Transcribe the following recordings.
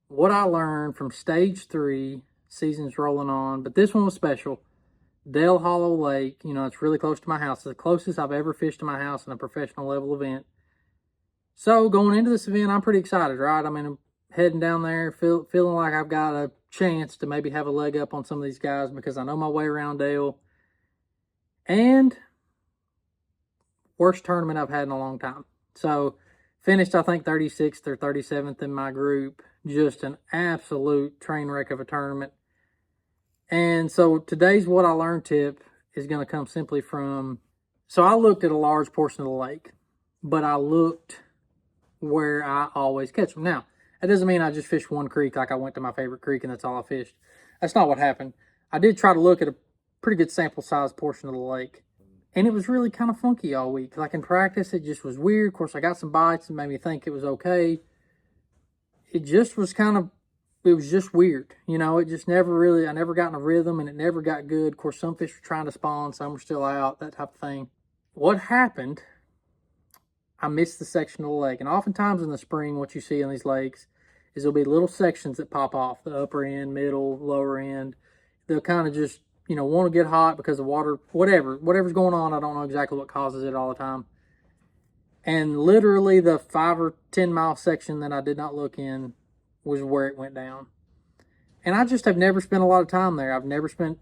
what I learned from stage 3, season's rolling on, but this one was special. Dale Hollow Lake, it's really close to my house. It's the closest I've ever fished to my house in a professional level event. So going into this event, I'm pretty excited, right? I mean, I'm heading down there, feeling like I've got a chance to maybe have a leg up on some of these guys because I know my way around Dale. And worst tournament I've had in a long time. So finished, I think, 36th or 37th in my group. Just an absolute train wreck of a tournament. And so today's what I learned tip is going to come simply from, so I looked at a large portion of the lake, but I looked where I always catch them. Now, that doesn't mean I just fished one creek, like I went to my favorite creek and that's all I fished. That's not what happened. I did try to look at a pretty good sample size portion of the lake, and it was really kind of funky all week. Like in practice, it just was weird. Of course, I got some bites and made me think it was okay. It just was it was just weird. It just never really, I never got in a rhythm and it never got good. Of course, some fish were trying to spawn, some were still out, that type of thing. What happened, I missed the section of the lake. And oftentimes in the spring, what you see in these lakes is there'll be little sections that pop off, the upper end, middle, lower end. They'll kind of just, want to get hot because of water, whatever's going on. I don't know exactly what causes it all the time. And literally the 5 or 10 mile section that I did not look in was where it went down. And I just have never spent a lot of time there. I've never spent,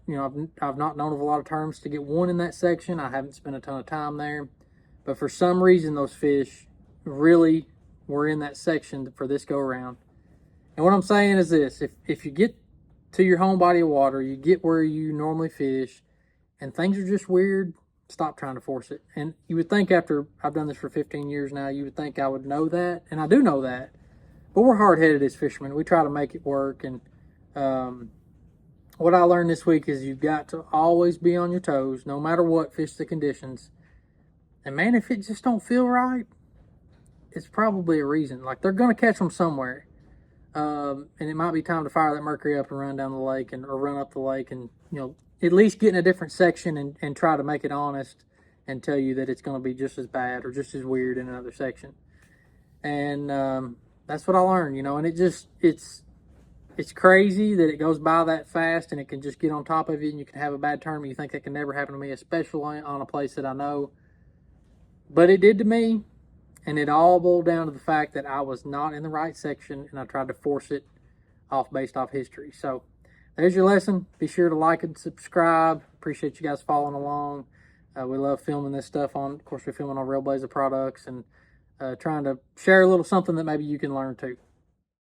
I've not known of a lot of tournaments to get one in that section. I haven't spent a ton of time there. But for some reason, those fish really were in that section for this go around. And what I'm saying is this: if you get to your home body of water, you get where you normally fish, and things are just weird, stop trying to force it. And you would think after I've done this for 15 years now, you would think I would know that, and I do know that. But we're hard-headed as fishermen. We try to make it work. And what I learned this week is you've got to always be on your toes, no matter what, fish the conditions. And man, if it just don't feel right, it's probably a reason. Like, they're going to catch them somewhere. And it might be time to fire that Mercury up and run down the lake or run up the lake and, at least get in a different section and try to make it honest and tell you that it's going to be just as bad or just as weird in another section. And that's what I learned, and it's crazy that it goes by that fast and it can just get on top of you and you can have a bad tournament. You think that can never happen to me, especially on a place that I know. But it did to me, and it all boiled down to the fact that I was not in the right section and I tried to force it based off history. So there's your lesson. Be sure to like and subscribe. Appreciate you guys following along. We love filming this stuff of course, we're filming on Real Blazer products and trying to share a little something that maybe you can learn too.